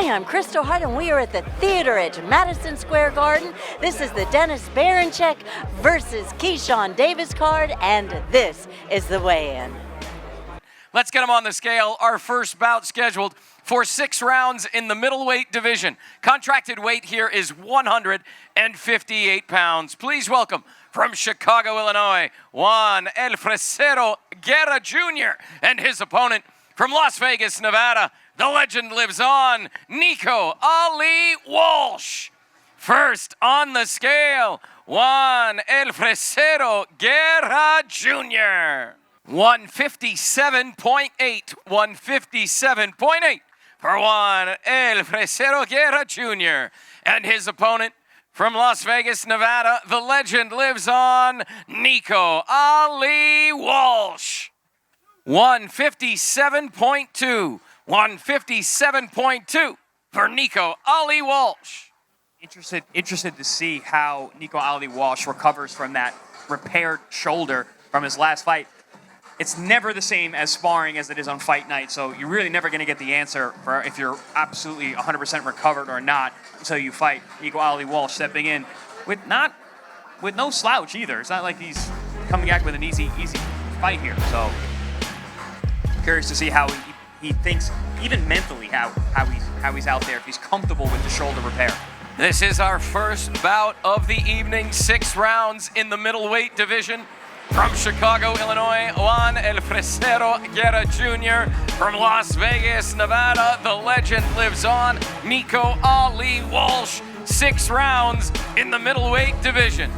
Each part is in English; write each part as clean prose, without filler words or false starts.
Hi, I'm Kristal Hart, and we are at the theater at Madison Square Garden. This is the DENYS Berinchyk versus Keyshawn Davis card, and this is the weigh-in. Let's get them on the scale. Our first bout scheduled for 6 rounds in the middleweight division. Contracted weight here is 158 pounds. Please welcome from Chicago, Illinois, Juan El Fresero Guerra Jr. and his opponent from Las Vegas, Nevada. The legend lives on, Nico Ali Walsh. First on the scale, Juan El Fresero Guerra Jr. 157.8, 157.8 for Juan El Fresero Guerra Jr. And his opponent from Las Vegas, Nevada, the legend lives on, Nico Ali Walsh. 157.2, 157.2 for Nico Ali Walsh. Interested to see how Nico Ali Walsh recovers from that repaired shoulder from his last fight. It's never the same as sparring as it is on fight night, so you're really never going to get the answer for if you're absolutely 100% recovered or not until you fight. Nico Ali Walsh stepping in with no slouch either. It's not like he's coming back with an easy fight here. So curious to see how he thinks, even mentally, how he's out there, if he's comfortable with the shoulder repair. This is our first bout of the evening, 6 rounds in the middleweight division. From Chicago, Illinois, Juan El Fresero Guerra Jr. From Las Vegas, Nevada, the legend lives on, Nico Ali Walsh. 6 rounds in the middleweight division.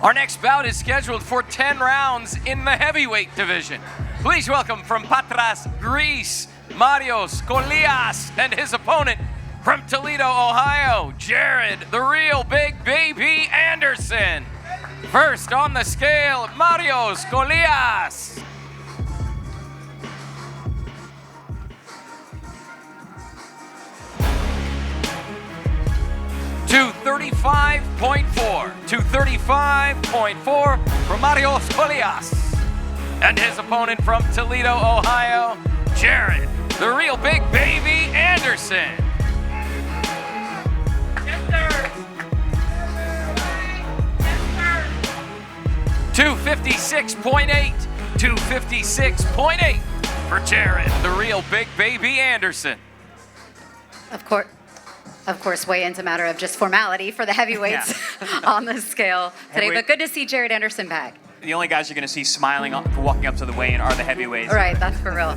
Our next bout is scheduled for 10 rounds in the heavyweight division. Please welcome from Patras, Greece, Kollias, and his opponent from Toledo, Ohio, Jared, the real big baby Anderson. First on the scale, Kollias. 235.4, 235.4 from Kollias. And his opponent from Toledo, Ohio, Jared, the real big baby Anderson. 256.8, 256.8 for Jared, the real big baby Anderson. Of course, weigh-in's a matter of just formality for the heavyweights on the scale today, but good to see Jared Anderson back. The only guys you're going to see smiling walking up to the weigh-in are the heavyweights. Right, that's for real.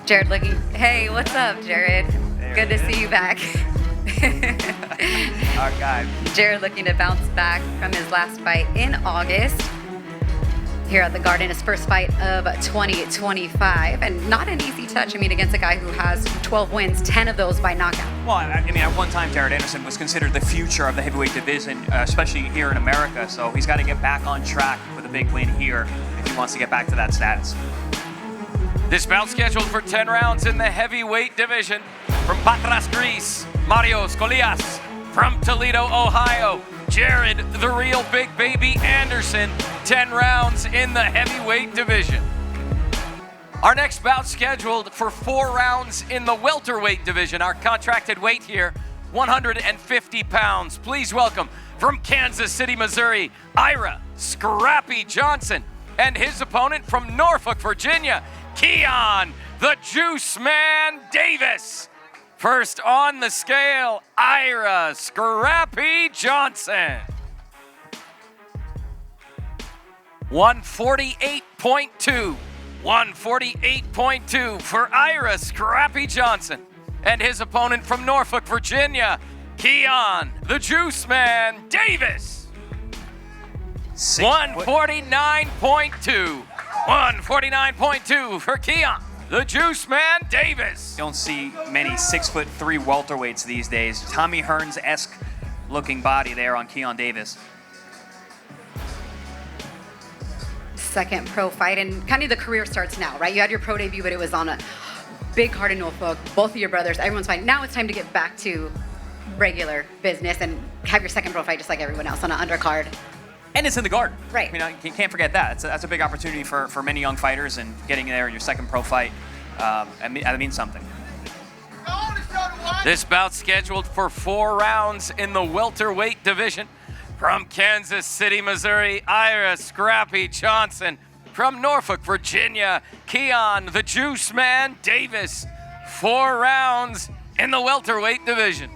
Jared looking, hey, what's up, Jared? Good to see you back. Our guy. Jared looking to bounce back from his last fight in August. Here at the Garden, his first fight of 2025, and not an easy touch. I mean, against a guy who has 12 wins, 10 of those by knockout. Well, I mean, at one time, Jared Anderson was considered the future of the heavyweight division, especially here in America. So he's got to get back on track with a big win here if he wants to get back to that status. This bout scheduled for 10 rounds in the heavyweight division. From Patras, Greece, Kollias. From Toledo, Ohio, Jared, the real big baby Anderson. 10 rounds in the heavyweight division. Our next bout scheduled for 4 rounds in the welterweight division. Our contracted weight here, 150 pounds. Please welcome from Kansas City, Missouri, Ira Scrappy Johnson, and his opponent from Norfolk, Virginia, Keon, the Juice Man Davis. First on the scale, Ira Scrappy Johnson. 148.2, 148.2 for Ira Scrappy Johnson. And his opponent from Norfolk, Virginia, Keon, the Juice Man Davis. 149.2, 149.2 for Keon, the Juice Man Davis. You don't see many 6'3" welterweights these days. Tommy Hearns-esque looking body there on Keon Davis. second pro fight, and kind of the career starts now, right? You had your pro debut, but it was on a big card in Norfolk. Both of your brothers, everyone's fighting. Now it's time to get back to regular business and have your second pro fight just like everyone else on an undercard. And it's in the Garden. Right. You know, you can't forget that. That's a big opportunity for many young fighters, and getting there in your second pro fight, that means something. This bout scheduled for 4 rounds in the welterweight division. From Kansas City, Missouri, Ira Scrappy Johnson. From Norfolk, Virginia, Keon, the Juice Man Davis. 4 rounds in the welterweight division.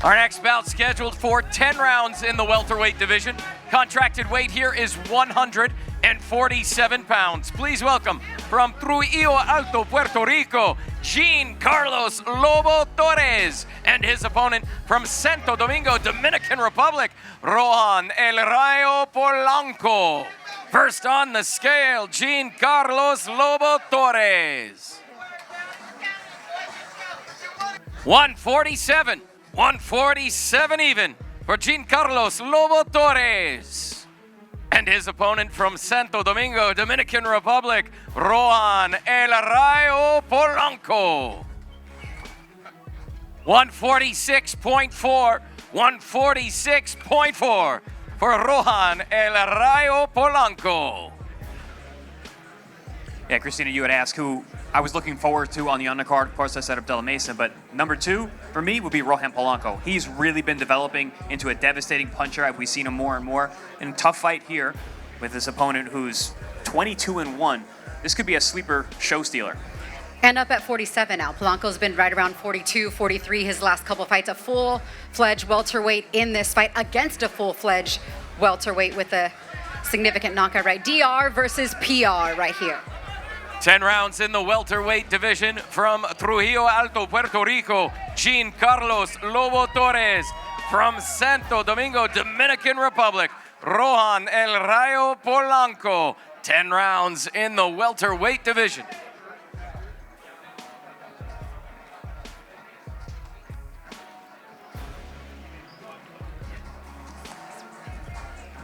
Our next bout scheduled for 10 rounds in the welterweight division. Contracted weight here is 147 pounds. Please welcome from Trujillo Alto, Puerto Rico, Jean Carlos Lobo Torres, and his opponent from Santo Domingo, Dominican Republic, Rohan El Rayo Polanco. First on the scale, Jean Carlos Lobo Torres. 147. 147 even for Jean Carlos Lobo Torres. And his opponent from Santo Domingo, Dominican Republic, Rohan El Rayo Polanco. 146.4, 146.4 for Rohan El Rayo Polanco. Yeah, Christina, you had asked who I was looking forward to on the undercard. Of course, I said Abdullah Mason, but number 2 for me would be Rohan Polanco. He's really been developing into a devastating puncher. We've seen him more and more in a tough fight here with this opponent who's 22-1. This could be a sleeper show stealer. And up at 47 now. Polanco's been right around 42, 43 his last couple fights. A full-fledged welterweight in this fight against a full-fledged welterweight with a significant knockout, right? DR versus PR right here. 10 rounds in the welterweight division. From Trujillo Alto, Puerto Rico, Jean Carlos Lobo Torres. From Santo Domingo, Dominican Republic, Rohan El Rayo Polanco. 10 rounds in the welterweight division.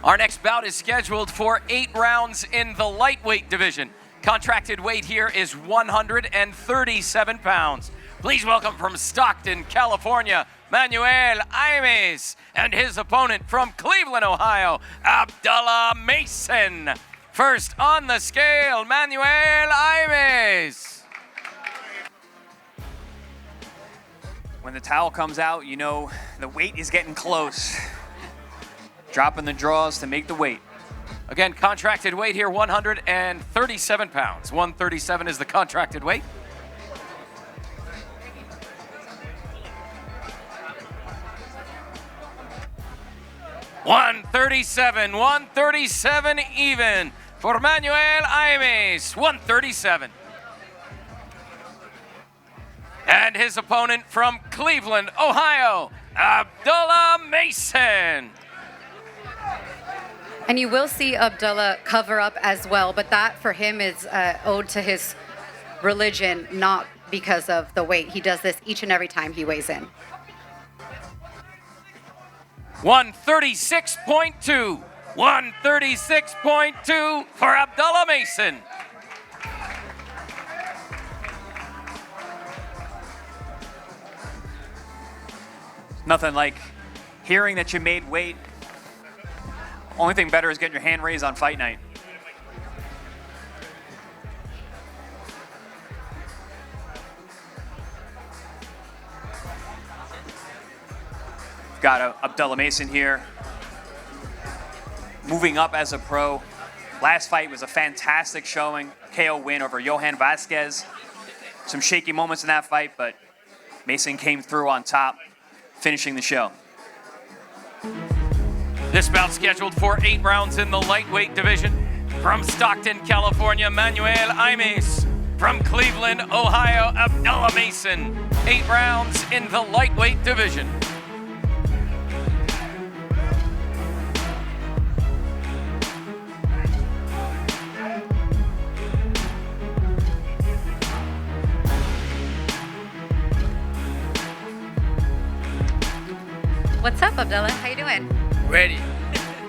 Our next bout is scheduled for 8 rounds in the lightweight division. Contracted weight here is 137 pounds. Please welcome from Stockton, California, Manuel Jaimes, and his opponent from Cleveland, Ohio, Abdullah Mason. First on the scale, Manuel Jaimes. When the towel comes out, you know the weight is getting close. Dropping the draws to make the weight. Again, contracted weight here, 137 pounds. 137 is the contracted weight. $137 even for Manuel Jaimes, 137. And his opponent from Cleveland, Ohio, Abdullah Mason. And you will see Abdullah cover up as well, but that for him is owed to his religion, not because of the weight. He does this each and every time he weighs in. 136.2. 136.2 for Abdullah Mason. Nothing like hearing that you made weight. Only thing better is getting your hand raised on fight night. Got Abdullah Mason here, moving up as a pro. Last fight was a fantastic showing. KO win over Johan Vasquez. Some shaky moments in that fight, but Mason came through on top, finishing the show. This bout scheduled for 8 rounds in the lightweight division. From Stockton, California, Manuel Jaimes. From Cleveland, Ohio, Abdullah Mason. 8 rounds in the lightweight division. What's up, Abdullah? How you doing? Ready.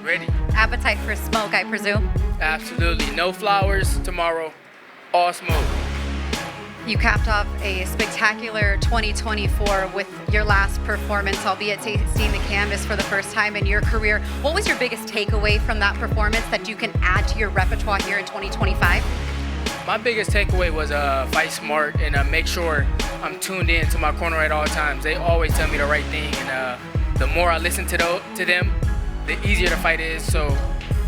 Ready. Appetite for smoke, I presume? Absolutely. No flowers tomorrow. All smoke. You capped off a spectacular 2024 with your last performance, albeit seeing the canvas for the first time in your career. What was your biggest takeaway from that performance that you can add to your repertoire here in 2025? My biggest takeaway was fight smart and make sure I'm tuned in to my corner at all times. They always tell me the right thing, and the more I listen to them, the easier the fight is. So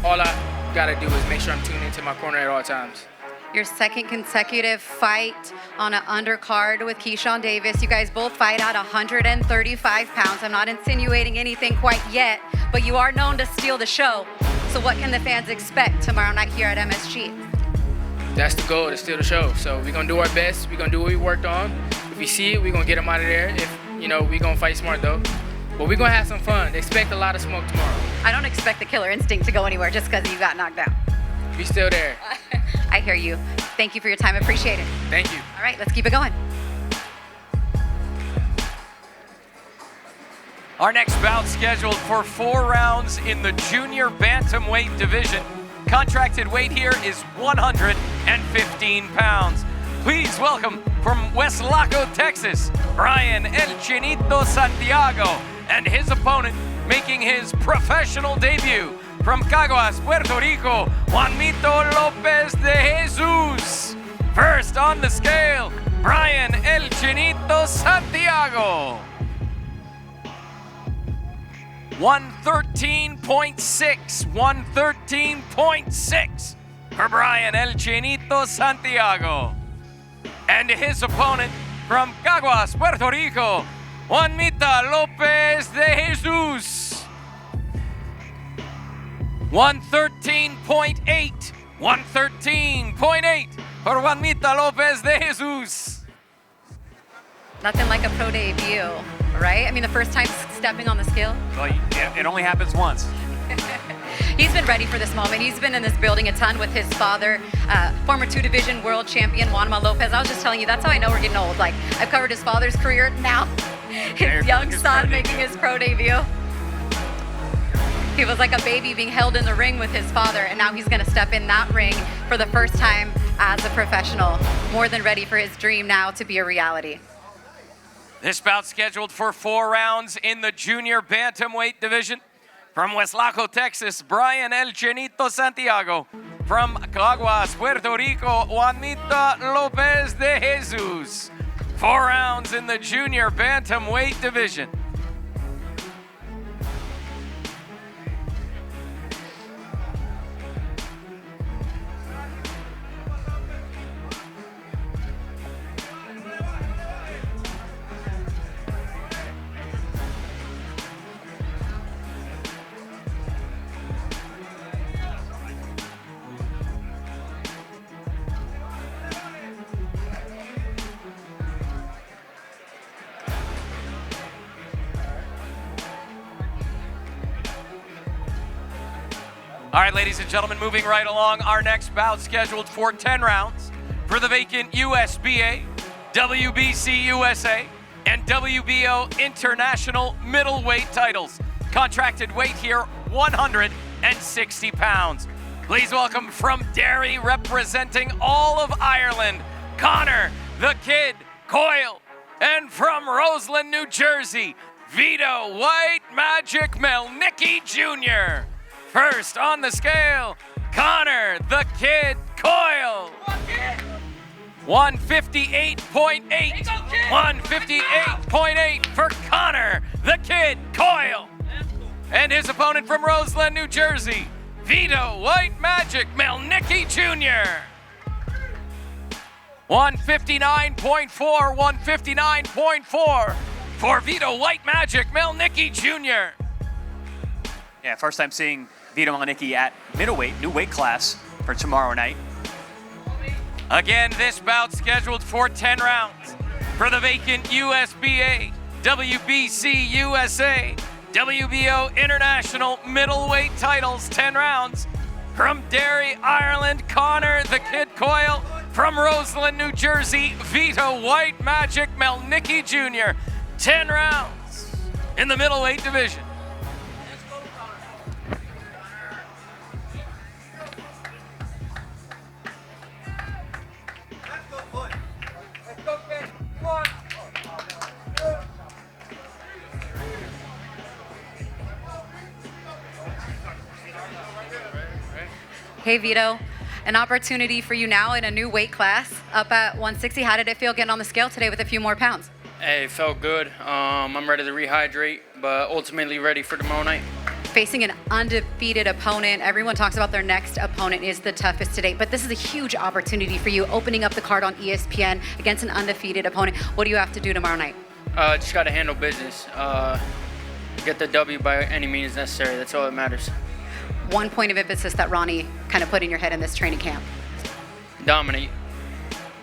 all I gotta do is make sure I'm tuned into my corner at all times. Your second consecutive fight on an undercard with Keyshawn Davis. You guys both fight at 135 pounds. I'm not insinuating anything quite yet, but you are known to steal the show. So what can the fans expect tomorrow night here at MSG? That's the goal, to steal the show. So we're gonna do our best. We're gonna do what we worked on. If we see it, we're gonna get them out of there. If, we're gonna fight smart though. But we're gonna have some fun. Expect a lot of smoke tomorrow. I don't expect the killer instinct to go anywhere just because you got knocked out. We still there. I hear you. Thank you for your time. Appreciate it. Thank you. All right, let's keep it going. Our next bout scheduled for 4 rounds in the junior bantamweight division. Contracted weight here is 115 pounds. Please welcome from West Laco, Texas, Bryan El Chinito Santiago, and his opponent making his professional debut from Caguas, Puerto Rico, Juanmita Lopez de Jesus. First on the scale, Bryan El Chinito Santiago. 113.6, 113.6 for Bryan El Chinito Santiago. And his opponent from Caguas, Puerto Rico, Juanmita Lopez de Jesus. 113.8, 113.8 for Juanmita Lopez de Jesus. Nothing like a pro debut, right? I mean, the first time stepping on the scale. Well, it only happens once. He's been ready for this moment. He's been in this building a ton with his father, former 2-division world champion Juanma Lopez. I was just telling you, that's how I know we're getting old. Like, I've covered his father's career, now his young son making his pro debut. He was like a baby being held in the ring with his father, and now he's gonna step in that ring for the first time as a professional. More than ready for his dream now to be a reality. This bout scheduled for 4 rounds in the junior bantamweight division. From West Laco, Texas, Bryan El Chinito Santiago. From Caguas, Puerto Rico, Juanmita Lopez de Jesus. 4 rounds in the junior bantamweight division. All right, ladies and gentlemen, moving right along, our next bout scheduled for 10 rounds for the vacant USBA, WBC USA, and WBO International Middleweight titles. Contracted weight here, 160 pounds. Please welcome from Derry, representing all of Ireland, Connor, the Kid, Coyle, and from Roseland, New Jersey, Vito White Magic Mielnicki Jr. First on the scale, Connor, the Kid, Coyle. 158.8, 158.8 for Connor, the Kid, Coyle. And his opponent from Roseland, New Jersey, Vito White Magic Mielnicki Jr. 159.4, 159.4 for Vito White Magic Mielnicki Jr. Yeah, first time seeing Vito Mielnicki at middleweight, new weight class for tomorrow night. Again, this bout scheduled for 10 rounds for the vacant USBA, WBC USA, WBO International Middleweight titles, 10 rounds. From Derry, Ireland, Connor the Kid Coyle. From Roseland, New Jersey, Vito White Magic Mielnicki Jr. 10 rounds in the middleweight division. Hey Vito, an opportunity for you now in a new weight class, up at 160. How did it feel getting on the scale today with a few more pounds? Hey, it felt good. I'm ready to rehydrate, but ultimately ready for tomorrow night. Facing an undefeated opponent, everyone talks about their next opponent is the toughest to date, but this is a huge opportunity for you, opening up the card on ESPN against an undefeated opponent. What do you have to do tomorrow night? Just got to handle business. Get the W by any means necessary. That's all that matters. One point of emphasis that Ronnie kind of put in your head in this training camp. Dominate.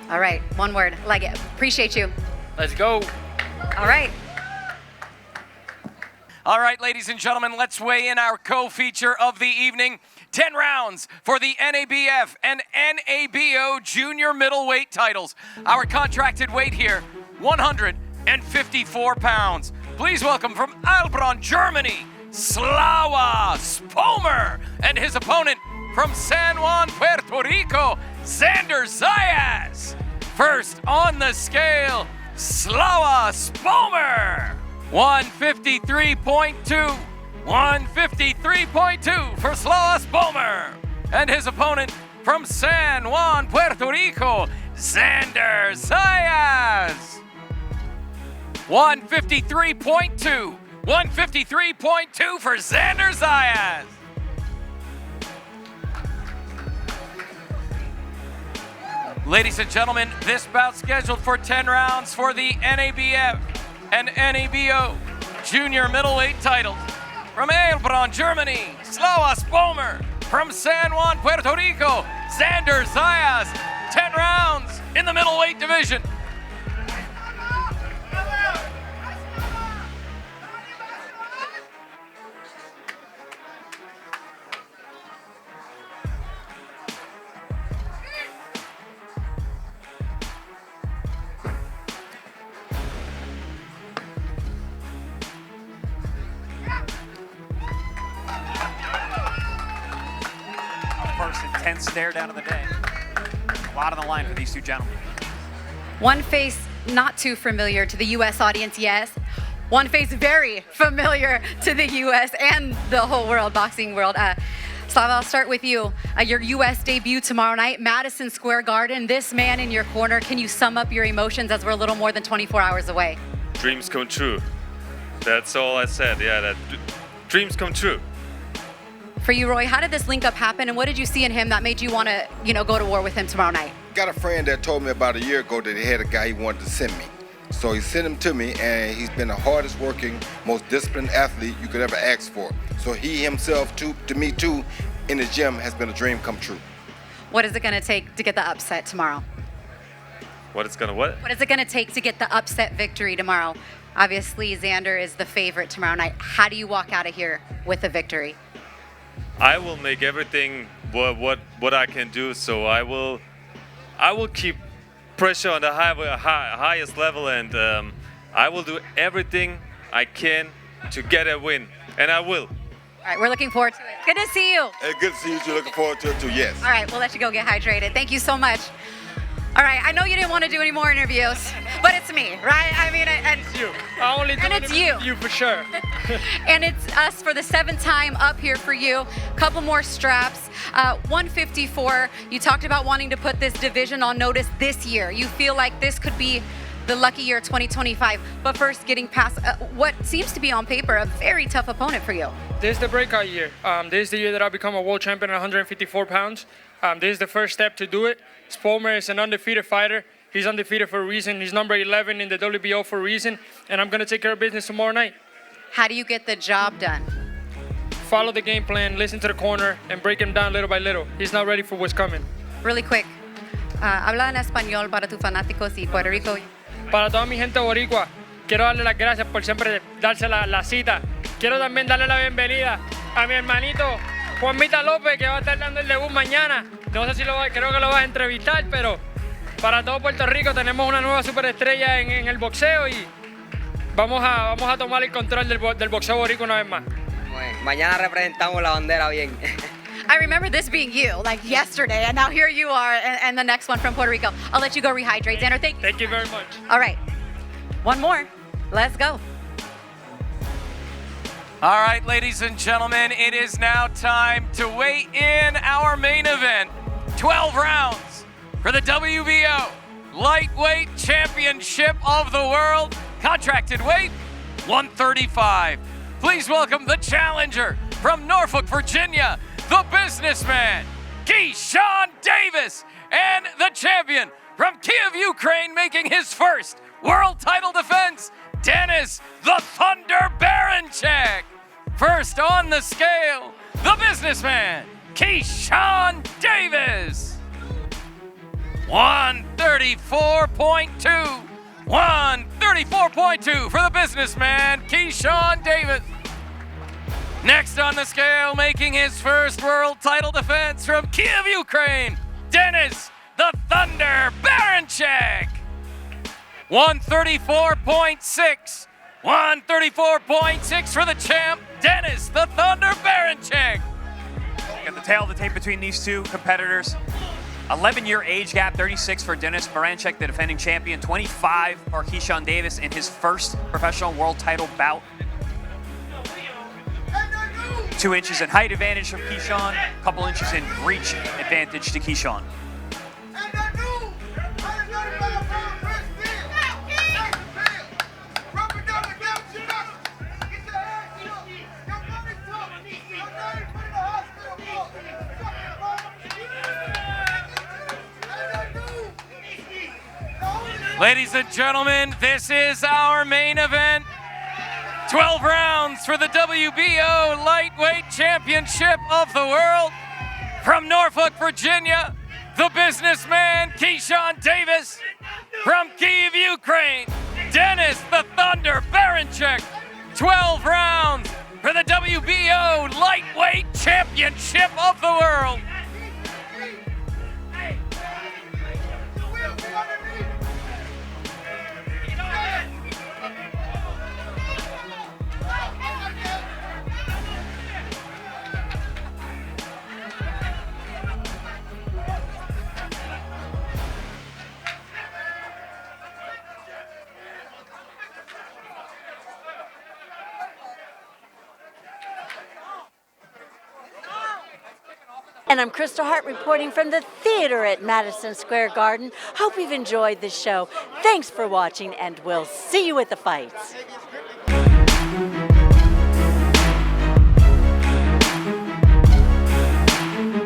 All right, one word, like it. Appreciate you. Let's go. All right. All right, ladies and gentlemen, let's weigh in our co-feature of the evening. 10 rounds for the NABF and NABO junior middleweight titles. Our contracted weight here, 154 pounds. Please welcome from Heilbronn, Germany, Slawa Spomer, and his opponent from San Juan, Puerto Rico, Xander Zayas. First on the scale, Slawa Spomer, 153.2. 153.2 for Slawa Spomer. And his opponent from San Juan, Puerto Rico, Xander Zayas. 153.2. 153.2 for Xander Zayas. Ladies and gentlemen, this bout scheduled for 10 rounds for the NABF and NABO junior middleweight titles. From Heilbronn, Germany, Slawa Spomer. From San Juan, Puerto Rico, Xander Zayas. 10 rounds in the middleweight division. First intense stare down of the day. A lot on the line for these two gentlemen. One face not too familiar to the U.S. audience, yes. One face very familiar to the U.S. and the whole world, boxing world. Slava, I'll start with you. Your U.S. debut tomorrow night, Madison Square Garden. This man in your corner, can you sum up your emotions as we're a little more than 24 hours away? Dreams come true. That's all I said. Yeah, that dreams come true. For you, Roy, how did this link up happen, and what did you see in him that made you want to, go to war with him tomorrow night? Got a friend that told me about a year ago that he had a guy he wanted to send me. So he sent him to me, and he's been the hardest working, most disciplined athlete you could ever ask for. So he himself, to me too, in the gym has been a dream come true. What is it going to take to get the upset tomorrow? What is gonna what? What is it going to take to get the upset victory tomorrow? Obviously, Xander is the favorite tomorrow night. How do you walk out of here with a victory? I will make everything what I can do. So I will keep pressure on the highest level, and I will do everything I can to get a win, and I will. All right, we're looking forward to it. Good to see you. Hey, good to see you too. Looking forward to it too, yes. All right, we'll let you go get hydrated. Thank you so much. All right, I know you didn't want to do any more interviews, but it's me, right? I mean, and It's you. I only do And it's interviews you. with you for sure. and it's us for the 7th time up here for you. Couple more straps. 154, you talked about wanting to put this division on notice this year. You feel like this could be the lucky year 2025. But first, getting past what seems to be on paper a very tough opponent for you. This is the breakout year. This is the year that I become a world champion at 154 pounds. This is the first step to do it. Spomer is an undefeated fighter. He's undefeated for a reason. He's number 11 in the WBO for a reason. And I'm going to take care of business tomorrow night. How do you get the job done? Follow the game plan, listen to the corner, and break him down little by little. He's not ready for what's coming. Really quick, Habla en español para tus fanáticos y Puerto Rico. Para toda mi gente boricua, quiero darle las gracias por siempre darse la cita. Quiero también darle la bienvenida a mi hermanito Juanmita Lopez, que va a estar dando el debut mañana. No sé si creo que lo vas a entrevistar, pero para todo Puerto Rico tenemos una nueva superestrella en el boxeo y vamos a tomar el control del boxeo boricua una vez más. Bueno, mañana representamos la bandera bien. I remember this being you, like yesterday, and now here you are, and the next one from Puerto Rico. I'll let you go rehydrate, Xander. Thank you. Thank you very much. All right, one more. Let's go. All right, ladies and gentlemen, it is now time to weigh in our main event. 12 rounds for the WBO Lightweight Championship of the World. Contracted weight, 135. Please welcome the challenger from Norfolk, Virginia, the businessman, Keyshawn Davis, and the champion from Kiev, Ukraine, making his first world title defense, DENYS the Thunder Berinchyk. First on the scale, the businessman, Keyshawn Davis. 134.2. 134.2 for the businessman, Keyshawn Davis. Next on the scale, making his first world title defense from Kiev, Ukraine, DENYS the Thunder Berinchyk. 134.6. 134.6 for the champ, DENYS the Thunder Berinchyk. Got the tail of the tape between these two competitors. 11-year age gap, 36 for DENYS Berinchyk, the defending champion, 25 for Keyshawn Davis in his first professional world title bout. 2 inches in height advantage from Keyshawn, a couple inches in reach advantage to Keyshawn. Ladies and gentlemen, this is our main event. 12 rounds for the WBO Lightweight Championship of the World. From Norfolk, Virginia, the businessman Keyshawn Davis. From Kiev, Ukraine, DENYS the Thunder Berinchyk. 12 rounds for the WBO Lightweight Championship of the World. And I'm Kristal Hart reporting from the theater at Madison Square Garden. Hope you've enjoyed this show. Thanks for watching, and we'll see you at the fights.